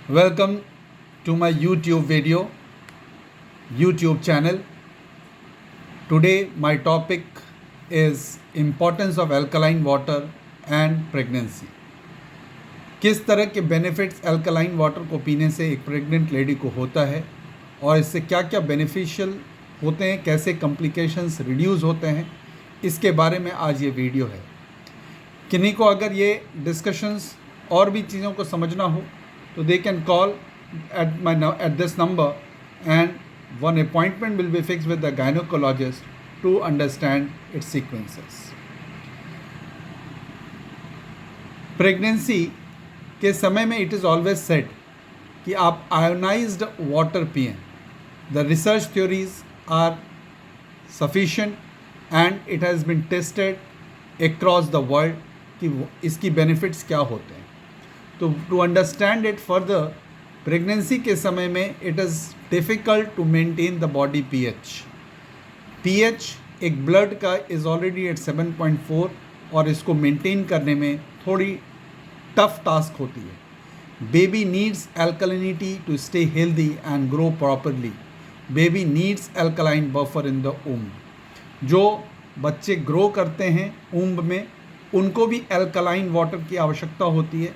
Welcome to my YouTube channel. Today my topic is importance of alkaline water and pregnancy. किस तरह के benefits alkaline water को पीने से एक प्रेग्नेंट लेडी को होता है और इससे क्या क्या बेनिफिशियल होते हैं, कैसे कॉम्प्लिकेशंस रिड्यूस होते हैं, इसके बारे में आज ये वीडियो है। किन्हीं को अगर ये डिस्कशंस और भी चीज़ों को समझना हो तो they can call at this number and one appointment will be fixed with the gynecologist to understand its sequences. Pregnancy के समय में इट इज़ ऑलवेज सेड कि आप आयोनाइज्ड वाटर पिएं। The research theories are sufficient and it has been tested across the world कि इसकी benefits क्या होते हैं। तो to understand it further, pregnancy के समय में it is difficult to maintain the body pH एक ब्लड का इज़ ऑलरेडी एट 7.4 और इसको मेंटेन करने में थोड़ी टफ टास्क होती है। Baby needs alkalinity to stay healthy and grow properly. Baby needs alkaline buffer in the womb. जो बच्चे ग्रो करते हैं ऊम्ब में, उनको भी अल्कलाइन वाटर की आवश्यकता होती है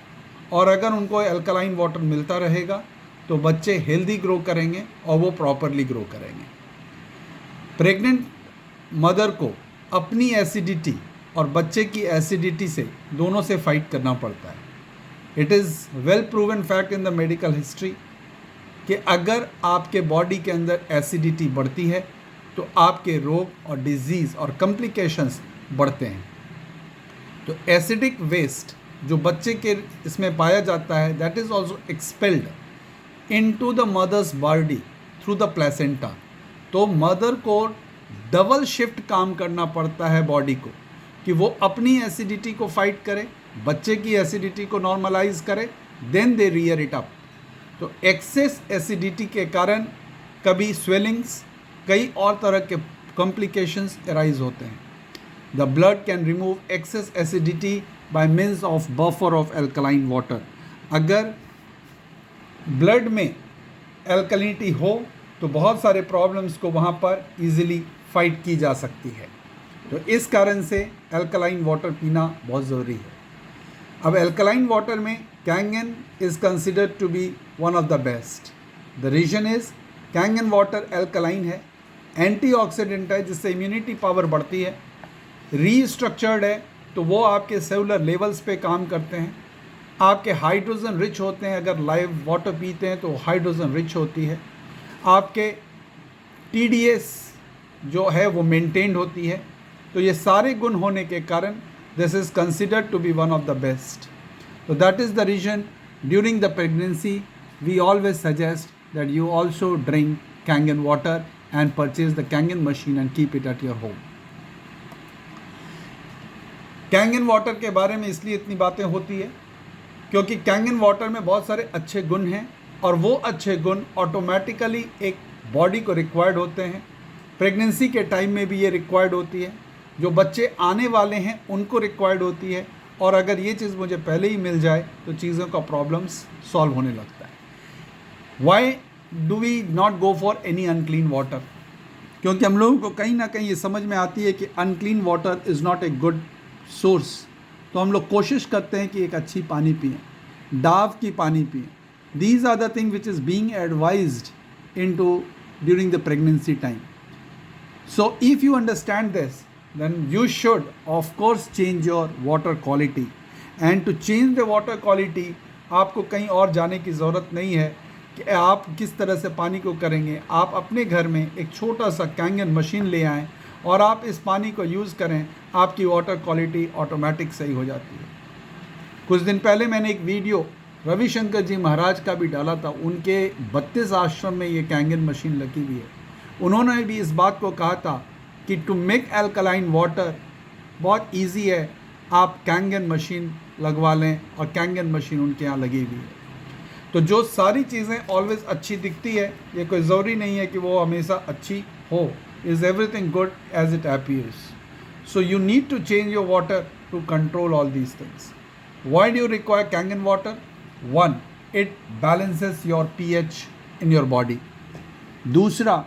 और अगर उनको अल्कलाइन वाटर मिलता रहेगा तो बच्चे हेल्दी ग्रो करेंगे और वो प्रॉपरली ग्रो करेंगे। प्रेग्नेंट मदर को अपनी एसिडिटी और बच्चे की एसिडिटी से दोनों से फाइट करना पड़ता है। It is well proven fact in the medical history कि अगर आपके बॉडी के अंदर एसिडिटी बढ़ती है तो आपके रोग और डिजीज़ और कॉम्प्लिकेशंस बढ़ते हैं। तो एसिडिक वेस्ट जो बच्चे के इसमें पाया जाता है, that is also expelled into the mother's body through the placenta. तो मदर को डबल शिफ्ट काम करना पड़ता है बॉडी को कि वो अपनी एसिडिटी को फाइट करे, बच्चे की एसिडिटी को नॉर्मलाइज करे, then they rear it up. तो एक्सेस एसिडिटी के कारण कभी स्वेलिंग्स, कई और तरह के कॉम्प्लिकेशंस अराइज होते हैं। The blood can remove excess acidity by means of buffer of alkaline water। अगर ब्लड में अल्कलिनिटी हो तो बहुत सारे प्रॉब्लम्स को वहाँ पर इजीली फाइट की जा सकती है। तो इस कारण से अल्कलाइन वाटर पीना बहुत ज़रूरी है। अब अल्कलाइन वाटर में Kangen is considered to be one of the best. The reason is Kangen water alkaline है, एंटीऑक्सीडेंट है जिससे इम्यूनिटी पावर बढ़ती है, रीस्ट्रक्चर्ड है तो वो आपके सेलुलर लेवल्स पे काम करते हैं, आपके हाइड्रोजन रिच होते हैं। अगर लाइव वाटर पीते हैं तो हाइड्रोजन रिच होती है, आपके TDS जो है वो मेंटेन्ड होती है। तो ये सारे गुण होने के कारण this is considered to be one of the best. तो that is the reason during the pregnancy we always suggest that you also drink Kangen water and purchase the Kangen machine and keep it at your home. Kangen water के बारे में इसलिए इतनी बातें होती है क्योंकि कैंगन वाटर में बहुत सारे अच्छे गुण हैं और वो अच्छे गुण ऑटोमेटिकली एक बॉडी को रिक्वायर्ड होते हैं। प्रेगनेंसी के टाइम में भी ये रिक्वायर्ड होती है, जो बच्चे आने वाले हैं उनको रिक्वायर्ड होती है, और अगर ये चीज़ मुझे पहले ही मिल जाए तो चीज़ों का प्रॉब्लम्स सॉल्व होने लगता है। Why do we not go for any unclean water? क्योंकि हम लोगों को कहीं ना कहीं ये समझ में आती है कि unclean water is not a good source. तो हम लोग कोशिश करते हैं कि एक अच्छी पानी पिएं, डाव की पानी पिएं। These are the thing which is being advised into during the pregnancy time. So if you understand this then you should of course change your water quality. And to change the water quality आपको कहीं और जाने की ज़रूरत नहीं है कि आप किस तरह से पानी को करेंगे। आप अपने घर में एक छोटा सा कैंगन मशीन ले आएँ और आप इस पानी को यूज़ करें, आपकी वाटर क्वालिटी ऑटोमेटिक सही हो जाती है। कुछ दिन पहले मैंने एक वीडियो रविशंकर जी महाराज का भी डाला था। उनके 32 आश्रम में ये कैंगन मशीन लगी हुई है। उन्होंने भी इस बात को कहा था कि टू मेक अल्कलाइन वाटर बहुत इजी है, आप कैंगन मशीन लगवा लें, और कैंगन मशीन उनके यहाँ लगी हुई है। तो जो सारी चीज़ें ऑलवेज अच्छी दिखती है, ये कोई ज़रूरी नहीं है कि वो हमेशा अच्छी हो। Is everything good as it appears? So you need to change your water to control all these things. Why do you require Kangen water? One, it balances your pH in your body. दूसरा,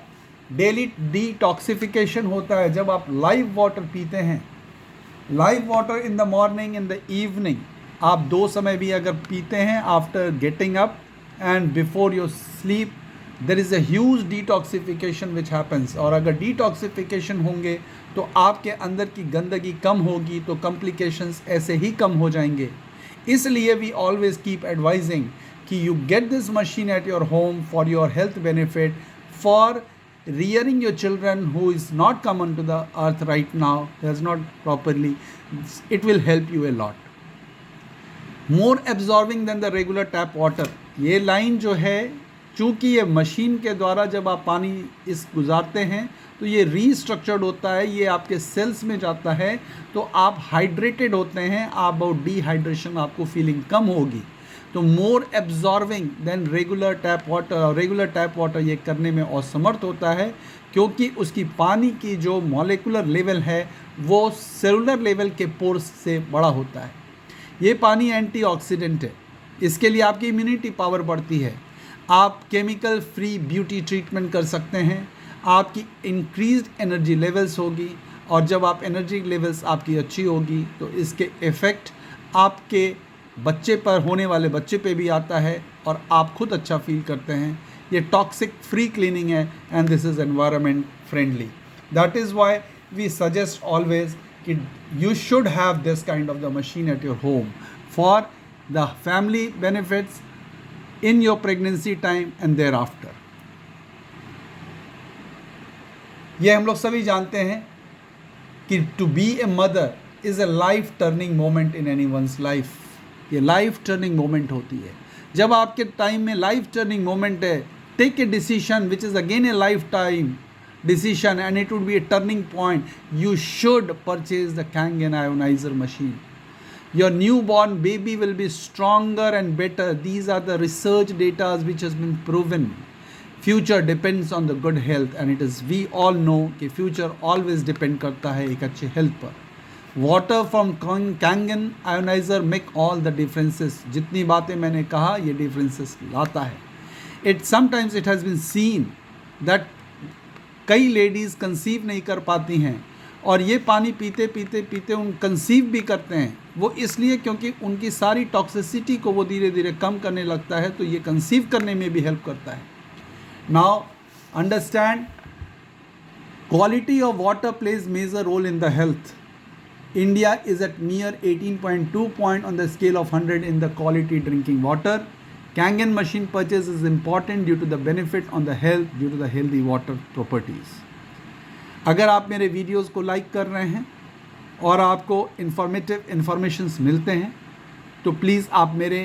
daily detoxification होता है जब आप live water पीते हैं। Live water in the morning, in the evening, आप दो समय भी अगर पीते हैं, after getting up and before your sleep, there is a huge detoxification which happens. और अगर डिटॉक्सिफिकेशन होंगे तो आपके अंदर की गंदगी कम होगी, तो कॉम्प्लिकेशंस ऐसे ही कम हो जाएंगे। इसलिए वी ऑलवेज कीप एडवाइजिंग कि you get this machine at your home for your health benefit, for rearing your children who is not come onto the earth right now, has not properly, it will help you a lot. More absorbing than the regular tap water, ये line जो है, चूँकि ये machine के द्वारा जब आप पानी इस गुजारते हैं तो ये रीस्ट्रक्चर्ड होता है, ये आपके सेल्स में जाता है, तो आप हाइड्रेटेड होते हैं, आप बहुत डिहाइड्रेशन, आपको फीलिंग कम होगी। तो more absorbing then regular tap water. Regular tap water ये करने में असमर्थ होता है, क्योंकि उसकी पानी की जो मॉलिक्यूलर लेवल है वो सेलुलर लेवल के पोर्स से बड़ा होता है। ये पानी एंटीऑक्सीडेंट है, इसके लिए आपकी इम्यूनिटी पावर बढ़ती है, आप केमिकल फ्री ब्यूटी ट्रीटमेंट कर सकते हैं, आपकी इंक्रीज्ड एनर्जी लेवल्स होगी, और जब आप एनर्जी लेवल्स आपकी अच्छी होगी तो इसके इफ़ेक्ट आपके बच्चे पर, होने वाले बच्चे पे भी आता है, और आप खुद अच्छा फील करते हैं। ये टॉक्सिक फ्री क्लीनिंग है, and this is environment friendly. That is why we suggest always कि you should have this kind of the machine at your home for the family benefits in your pregnancy time and thereafter. ये हम लोग सभी जानते हैं कि to be a mother is a life turning moment in any one's life. ये life turning moment होती है। जब आपके टाइम में लाइफ टर्निंग मोमेंट है, take a decision which is again a life time decision, and it would be a turning point. You should purchase the Kangen ionizer machine. Your newborn baby will be stronger and better. These are the research data which has been proven. Future depends on the good health, and it is, we all know कि future always depend करता है एक अच्छे health पर। Water from Kangen ionizer make all the differences. जितनी बातें मैंने कहा, ये differences लाता है। Sometimes it has been seen that कई लेडीज़ कंसीव नहीं कर पाती हैं, और ये पानी पीते पीते पीते उन कंसीव भी करते हैं। वो इसलिए क्योंकि उनकी सारी टॉक्सिसिटी को वो धीरे धीरे कम करने लगता है, तो ये कंसीव करने में भी हेल्प करता है। Now understand, quality of water plays major role in the health. India is at near 18.2 point on the scale of 100 in the quality drinking water. Kangen machine purchase is important due to the benefit on the health due to the healthy water properties. अगर आप मेरे videos को like कर रहे हैं और आपको informations मिलते हैं, तो प्लीज़ आप मेरे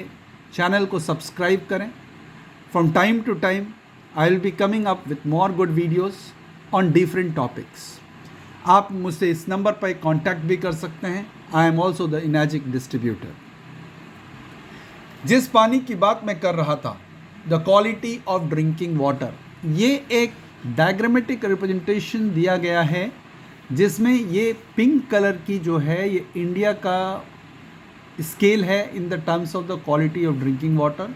चैनल को सब्सक्राइब करें। From time to time I will be coming up with more good videos on different topics. आप मुझसे इस नंबर पर कॉन्टैक्ट भी कर सकते हैं। I am also the energetic distributor. जिस पानी की बात मैं कर रहा था, the quality of drinking water, ये एक डायग्रामेटिक रिप्रेजेंटेशन दिया गया है, जिसमें ये पिंक कलर की जो है ये इंडिया का स्केल है in the terms of the quality of drinking water.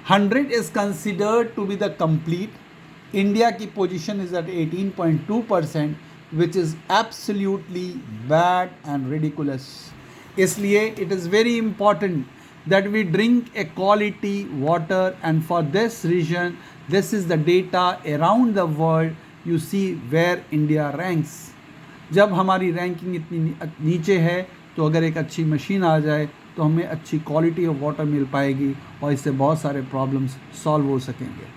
100 is considered to be the complete. India की position is at 18.2%, which is absolutely bad and ridiculous. इसलिए it is very important that we drink a quality water, and for this reason this is the data around the world। you see where India ranks। जब हमारी ranking इतनी नीचे है, तो अगर एक अच्छी मशीन आ जाए तो हमें अच्छी क्वालिटी ऑफ वाटर मिल पाएगी, और इससे बहुत सारे प्रॉब्लम्स सॉल्व हो सकेंगे।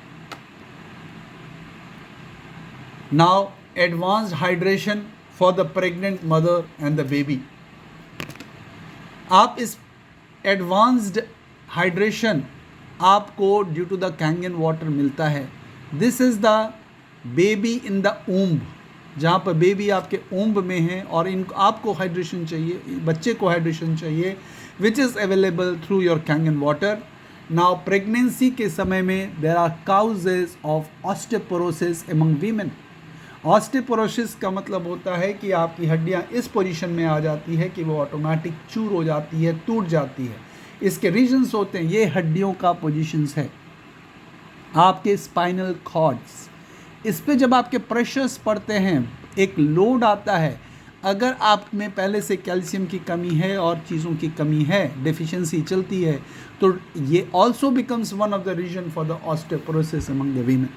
Now advanced hydration for the pregnant mother and the baby. आप इस एडवांस्ड हाइड्रेशन आपको due to the Kangen water मिलता है। This is the baby in the womb, जहाँ पर बेबी आपके ऊम्ब में है और इनको आपको हाइड्रेशन चाहिए, बच्चे को हाइड्रेशन चाहिए, which is available through your Kangen water. Now pregnancy के समय में there are causes of osteoporosis among women. Osteoporosis का मतलब होता है कि आपकी हड्डियां इस पोजीशन में आ जाती है कि वो ऑटोमेटिक चूर हो जाती है, टूट जाती है। इसके रीजन्स होते हैं, ये हड्डियों का पोजीशंस है, आपके स्पाइनल कॉर्ड्स, इस पे जब आपके प्रेशर्स पड़ते हैं, एक लोड आता है, अगर आप में पहले से कैल्शियम की कमी है और चीज़ों की कमी है, डेफिशिएंसी चलती है, तो ये also becomes one of the reason for the osteoporosis among the women.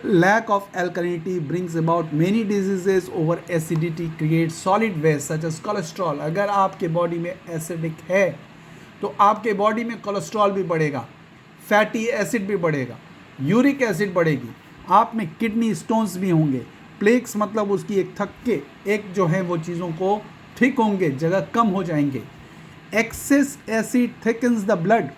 Lack of alkalinity brings about many diseases. Over acidity creates solid waste such as cholesterol. अगर आपके बॉडी में एसिडिक है तो आपके बॉडी में कोलेस्ट्रॉल भी बढ़ेगा, fatty acid भी बढ़ेगा, यूरिक एसिड बढ़ेगी, आप में किडनी स्टोन्स भी होंगे, प्लेक्स मतलब उसकी एक थक्के एक जो है वो चीज़ों को ठीक होंगे, जगह कम हो जाएंगे. Excess acid thickens the blood,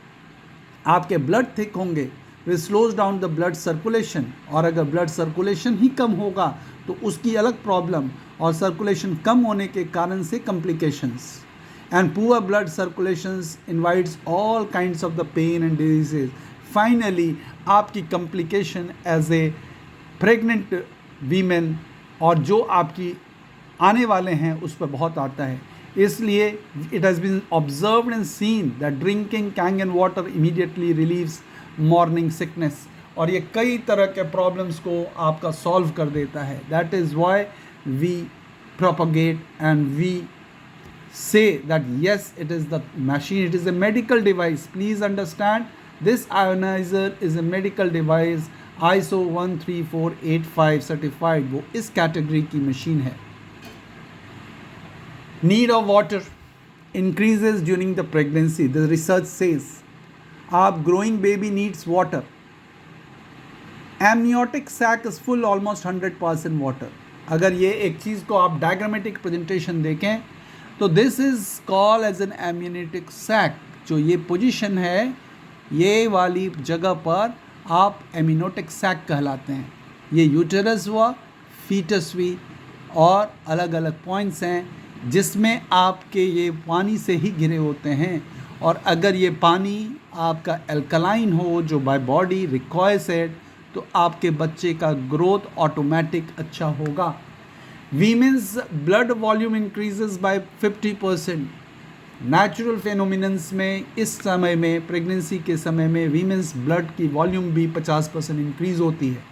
आपके ब्लड थिक होंगे, which slows down the blood circulation, और अगर ब्लड सर्कुलेशन ही कम होगा तो उसकी अलग प्रॉब्लम, और सर्कुलेशन कम होने के कारण से complications. And poor blood circulations invites all kinds of the pain and diseases. Finally आपकी complication as a pregnant women और जो आपकी आने वाले हैं उस पर बहुत आता है. इसलिए it has been observed and seen that drinking Kangen water immediately relieves morning sickness, और ये कई तरह के प्रॉब्लम्स को आपका सॉल्व कर देता है. That is why we propagate and we say that yes, it is the machine, it is a medical device. Please understand, this ionizer is a medical device, ISO 13485 certified. वो इस category की machine है. Need of water increases during the pregnancy. The research says our growing baby needs water. Amniotic sac is full almost 100% water. अगर ये एक चीज़ को आप diagrammatic presentation देखें तो this is called as an amniotic sac. जो ये पोजीशन है, ये वाली जगह पर आप एम्नियोटिक सैक कहलाते हैं. ये यूटेरस हुआ, फीटस हुई, और अलग अलग पॉइंट्स हैं जिसमें आपके ये पानी से ही घिरे होते हैं. और अगर ये पानी आपका एल्कलाइन हो, जो बाय बॉडी रिक्वायर्स इट, तो आपके बच्चे का ग्रोथ ऑटोमेटिक अच्छा होगा. Women's blood volume increases by 50%. Natural फेनोमिनन्स में इस समय में, प्रेगनेंसी के समय में, वीमेंस ब्लड की वॉल्यूम भी 50% इंक्रीज होती है.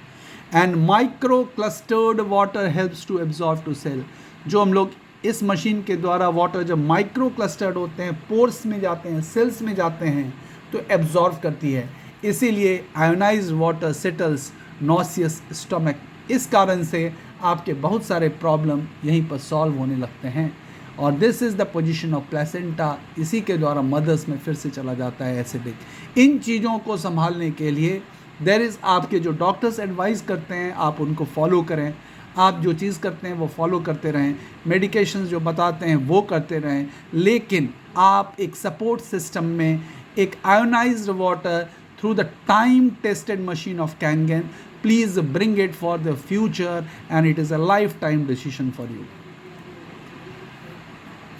And micro clustered water helps to absorb to cell. जो हम लोग इस मशीन के द्वारा वाटर जब माइक्रो क्लस्टर्ड होते हैं, पोर्स में जाते हैं, सेल्स में जाते हैं, तो एब्जॉर्ब करती है. इसीलिए आयोनाइज्ड वाटर सेटल्स नॉसियस स्टमक. इस कारण से आपके बहुत सारे प्रॉब्लम यहीं पर सॉल्व होने लगते हैं. और this is the position of placenta. इसी के द्वारा मदर्स में फिर से चला जाता है एसिडिक. इन चीज़ों को संभालने के लिए देयर इज़, आपके जो डॉक्टर्स एडवाइस करते हैं आप उनको फॉलो करें. आप जो चीज़ करते हैं वो फॉलो करते रहें, मेडिकेशंस जो बताते हैं वो करते रहें, लेकिन आप एक सपोर्ट सिस्टम में एक ionised water through the time tested machine of Kangen, please bring it for the future, and it is a lifetime decision for you.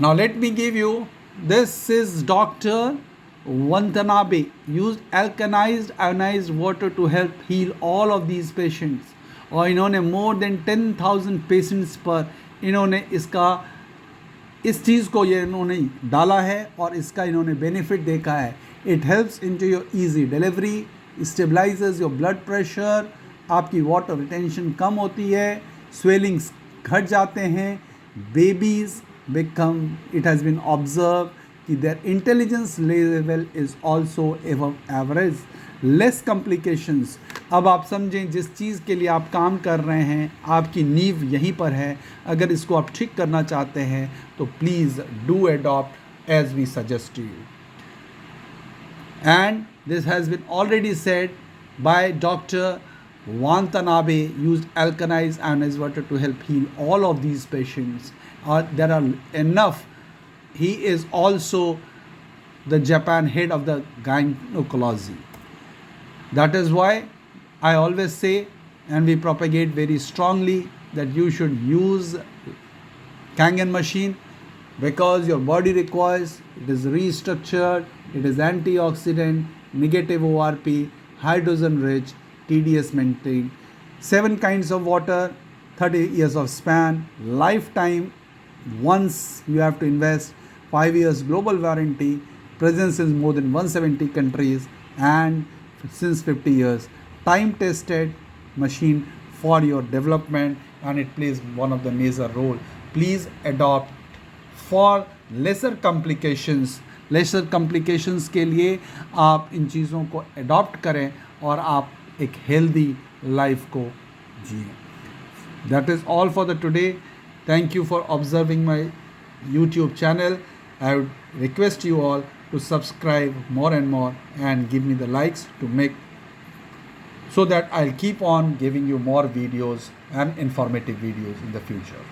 Now let me give you, this is Dr. Watanabe used alkalized ionized water to help heal all of these patients, और इन्होंने more than 10,000 patients पर इन्होंने इसका इस चीज़ को ये इन्होंने डाला है और इसका इन्होंने बेनिफिट देखा है. It helps into your easy delivery, stabilizes your blood pressure, आपकी वाटर रिटेंशन कम होती है, स्वेलिंग्स घट जाते हैं, babies become, it has been observe कि their intelligence level is also above average, less complications. अब आप समझें, जिस चीज़ के लिए आप काम कर रहे हैं आपकी नींव यहीं पर है. अगर इसको आप ठीक करना चाहते हैं तो please do adopt as we suggest you. And this has been already said by doctor Watanabe used alkalized ionized water to help heal all of these patients. There are enough. He is also the Japan head of the gynecology. That is why I always say, and we propagate very strongly, that you should use Kangen machine because your body requires. It is restructured, it is antioxidant, negative ORP, hydrogen rich, TDS maintained, 7 kinds of water, 30 years of span, lifetime. Once you have to invest, 5 years global warranty, presence in more than 170 countries, and since 50 years. Time tested machine for your development, and it plays one of the major role. Please adopt for lesser complications के लिए आप इन चीज़ों को adopt करें और आप एक healthy life को जिए. That is all for the today. Thank you for observing my YouTube channel. I would request you all to subscribe more and more and give me the likes to make so that I'll keep on giving you more videos and informative videos in the future.